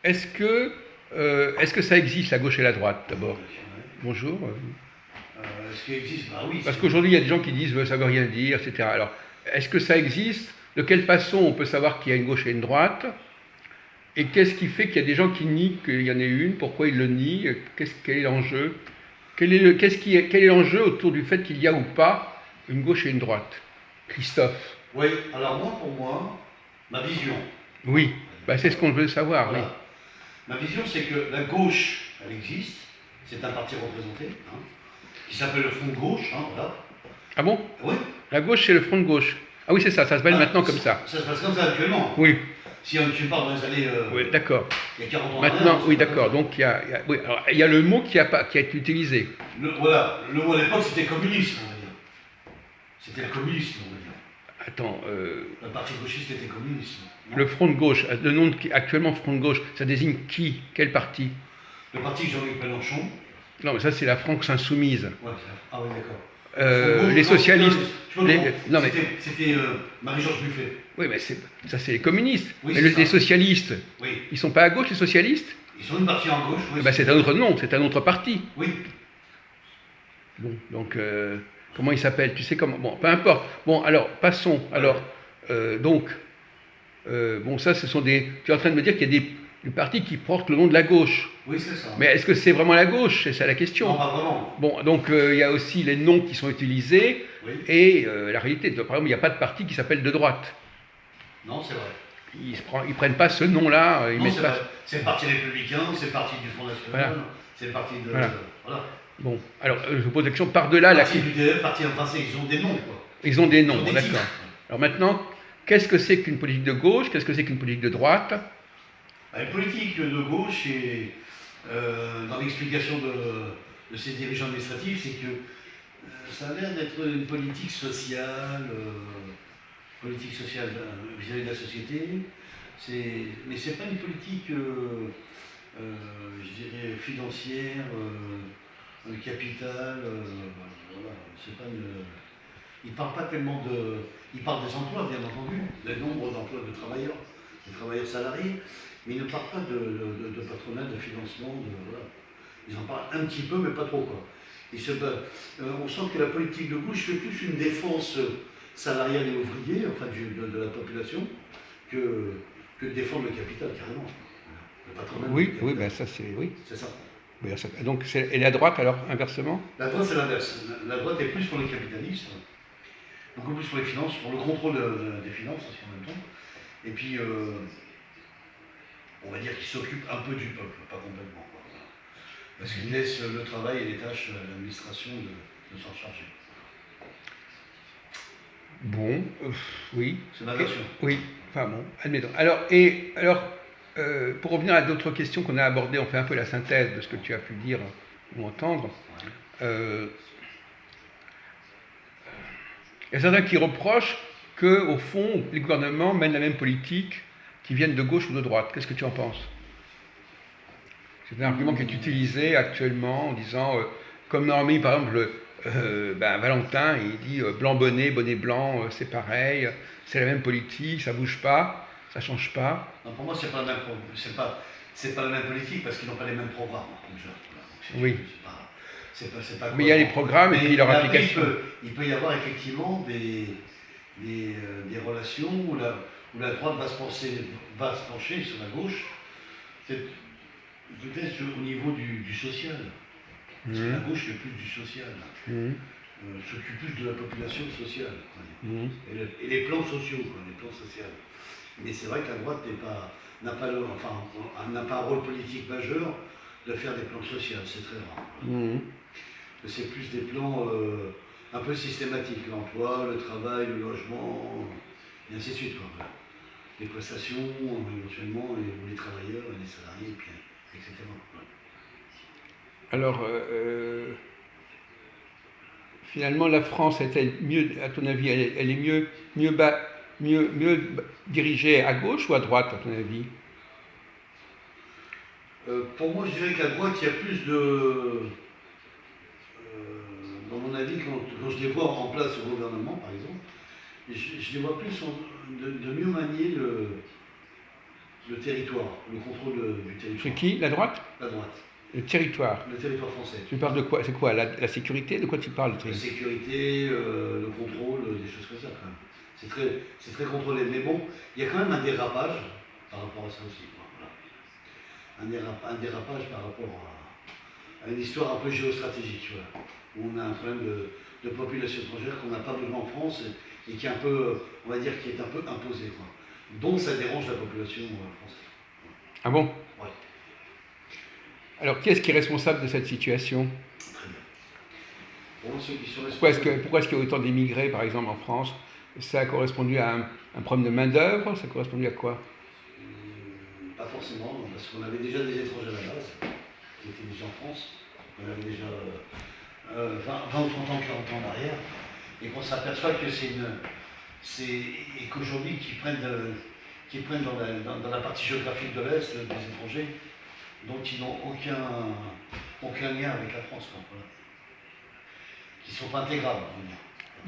est-ce que ça existe, la gauche et la droite, d'abord? Bonjour. Ce qui existe, bah oui. Parce qu'aujourd'hui, il y a des gens qui disent ça veut rien dire, etc. Alors, est-ce que ça existe? De quelle façon on peut savoir qu'il y a une gauche et une droite? Et qu'est-ce qui fait qu'il y a des gens qui nient qu'il y en ait une? Pourquoi ils le nient? Quel est l'enjeu? Quel est l'enjeu autour du fait qu'il y a ou pas une gauche et une droite? Christophe. Oui, alors moi, pour moi, ma vision. Oui, bah, c'est ce qu'on veut savoir, oui. Voilà. Ma vision, c'est que la gauche, elle existe. C'est un parti représenté, hein, qui s'appelle le Front de gauche, hein, voilà. Ah bon? Oui. La gauche, c'est le front de gauche. Ah oui, c'est ça s'appelle maintenant comme ça. Ça se passe comme ça actuellement. Oui. Si tu parles dans les années. Oui, d'accord. Il y a 40 ans. Maintenant, oui, d'accord. Donc, oui, alors, il y a le mot qui a été utilisé. Voilà, le mot à l'époque, c'était communisme, on va dire. C'était le communisme, on va dire. Attends. Le parti gauchiste était communisme. Non. Le front de gauche, le nom actuellement front de gauche, ça désigne qui? Quel parti? Le parti Jean-Luc Mélenchon. Non, mais ça, c'est la France insoumise. Ouais, ah oui, d'accord. Les socialistes. Non, mais c'était Marie-Georges Buffet. Oui, mais ça, c'est les communistes. Oui, mais les socialistes, oui. Ils sont pas à gauche, les socialistes? Ils sont une partie en gauche. Oui, c'est un autre nom, c'est un autre parti. Oui. Bon, donc, comment il s'appelle? Tu sais comment? Bon, peu importe. Bon, alors, passons. Alors, bon, ça, ce sont des. Tu es en train de me dire qu'il y a des partis qui portent le nom de la gauche. Oui, c'est ça. Mais est-ce que c'est vraiment la gauche? C'est ça la question. Non, pas vraiment. Bon, donc il y a aussi les noms qui sont utilisés et la réalité. Par exemple, il n'y a pas de parti qui s'appelle de droite. Non, c'est vrai. Ils prennent pas ce nom-là. Non, c'est pas. C'est le parti républicain, c'est le parti du Front National, voilà. C'est le parti de. Voilà. Bon, alors je vous pose la question par-delà la. Parti du DF, parti français, ils ont des noms, quoi. Ils ont des noms, d'accord. Alors maintenant, qu'est-ce que c'est qu'une politique de gauche? Qu'est-ce que c'est qu'une politique de droite? Une politique de gauche, et dans l'explication de ces dirigeants administratifs, c'est que ça a l'air d'être une politique sociale vis-à-vis de la société. Mais c'est pas une politique, je dirais, financière, capitale. Voilà, c'est pas une. Il ne parle pas tellement de. Il parle des emplois, bien entendu, le nombre d'emplois de travailleurs, des travailleurs salariés, mais il ne parle pas de patronat, de financement, voilà. Ils en parlent un petit peu, mais pas trop, quoi. On sent que la politique de gauche fait plus une défense salariale et ouvrière, enfin de la population, que défendre le capital, carrément. Le patronat. Oui, ben ça c'est. Oui. C'est ça. Donc, et la droite, alors, inversement? La droite, c'est l'inverse. La droite est plus pour le capitalisme, beaucoup plus pour les finances, pour le contrôle des finances aussi en même temps. Et puis, on va dire qu'il s'occupe un peu du peuple, pas complètement. Voilà. Parce qu'il laisse le travail et les tâches à l'administration de s'en charger. Bon, oui. C'est ma version. Oui, enfin bon, admettons. Alors, pour revenir à d'autres questions qu'on a abordées, on fait un peu la synthèse de ce que tu as pu dire ou entendre. Il y a certains qui reprochent que, au fond, les gouvernements mènent la même politique, qu'ils viennent de gauche ou de droite. Qu'est-ce que tu en penses? C'est un argument qui est utilisé actuellement en disant, comme Normie, par exemple, Valentin, il dit blanc bonnet, bonnet blanc, c'est pareil, c'est la même politique, ça bouge pas, ça change pas. Non, pour moi, c'est pas la même politique parce qu'ils n'ont pas les mêmes programmes. Oui. C'est pas mais il y a les programmes et puis leur application. Il peut y avoir effectivement des relations où la droite va se pencher sur la gauche, peut-être au niveau du social. Parce que la gauche fait plus du social, s'occupe plus de la population sociale. Et les plans sociaux, les plans sociaux. Mais c'est vrai que la droite n'a pas un rôle politique majeur de faire des plans sociaux, c'est très rare. C'est plus des plans un peu systématiques, l'emploi, le travail, le logement, et ainsi de suite. Quoi. Les prestations, éventuellement, les travailleurs, les salariés, puis, etc. Alors, finalement, la France est-elle mieux, à ton avis, elle est mieux dirigée à gauche ou à droite, à ton avis? Pour moi, je dirais qu'à droite, il y a plus de. Dans mon avis, quand je les vois en place au gouvernement, par exemple, je les vois plus de mieux manier Le territoire, le contrôle du territoire. C'est qui? La droite? La droite. Le territoire. Le territoire français. Tu parles de quoi? C'est quoi? La sécurité? De quoi tu parles? La sécurité, le contrôle, des choses comme ça quand même. C'est très contrôlé. Mais bon, il y a quand même un dérapage par rapport à ça aussi. Voilà. Un dérapage par rapport à une histoire un peu géostratégique. Voilà. Où on a un problème de population étrangère qu'on n'a pas besoin en France et qui est un peu, on va dire, qui est un peu imposé. Quoi. Donc ça dérange la population française. Ah bon? Ouais. Alors, qui est-ce qui est responsable de cette situation? Très bien. Pour ceux qui sont Pourquoi est-ce qu'il y a autant d'immigrés, par exemple, en France? Ça a correspondu à un problème de main-d'œuvre? Ça a correspondu à quoi? Pas forcément, parce qu'on avait déjà des étrangers à la base, qui étaient déjà en France. On avait déjà 20 ou 30 ans, 40 ans en arrière. Et qu'on s'aperçoit que et qu'aujourd'hui, qui prennent dans la partie géographique de l'Est des étrangers, dont ils n'ont aucun lien avec la France, quoi, voilà. Qui ne sont pas intégrables.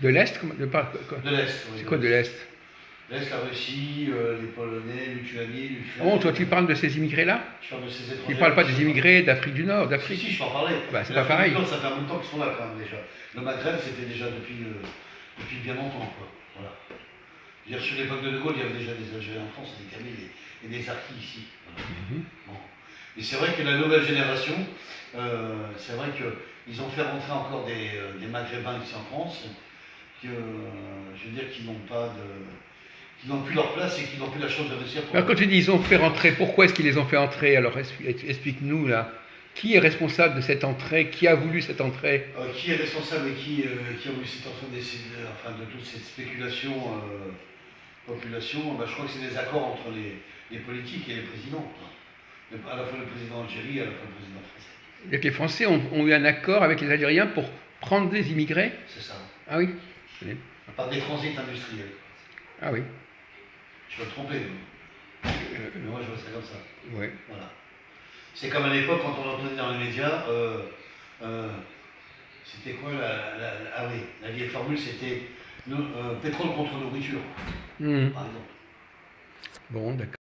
De l'Est? De l'Est, oui. C'est quoi de l'Est? L'Est, la Russie, les Polonais, Lituanie, l'Ukraine. Oh, toi tu parles de ces immigrés-là? Je parle de ces étrangers. Tu ne parles pas des immigrés d'Afrique du Nord, d'Afrique? Si, je peux en parler. Bah, c'est pas pareil. Ça fait un bout de temps qu'ils sont là quand même déjà. Le Maghreb, c'était déjà depuis bien longtemps, quoi. Voilà. Je veux dire, sur l'époque de Gaulle, il y avait déjà des Algériens en France, des Kabyles et des Harkis ici. Voilà. Bon. Et c'est vrai que la nouvelle génération, c'est vrai qu'ils ont fait rentrer encore des Maghrébins ici en France, je veux dire, qui n'ont plus leur place et qui n'ont plus la chance de réussir. Alors quand tu dis ils ont fait rentrer, pourquoi est-ce qu'ils les ont fait entrer? Alors explique-nous là. Qui est responsable de cette entrée? Qui a voulu cette entrée? Qui est responsable et qui a voulu cette entrée de toute cette spéculation population? Je crois que c'est des accords entre les politiques et les présidents. À la fois le président algérien et à la fois le président français. Donc les Français ont eu un accord avec les Algériens pour prendre des immigrés? C'est ça. Ah oui. Par des transits industriels. Ah oui. Je peux me tromper, mais moi je vois ça comme ça. Ouais. Voilà. C'est comme à l'époque quand on entendait dans les médias, c'était quoi la vieille formule, c'était pétrole contre nourriture, par exemple. Bon, d'accord.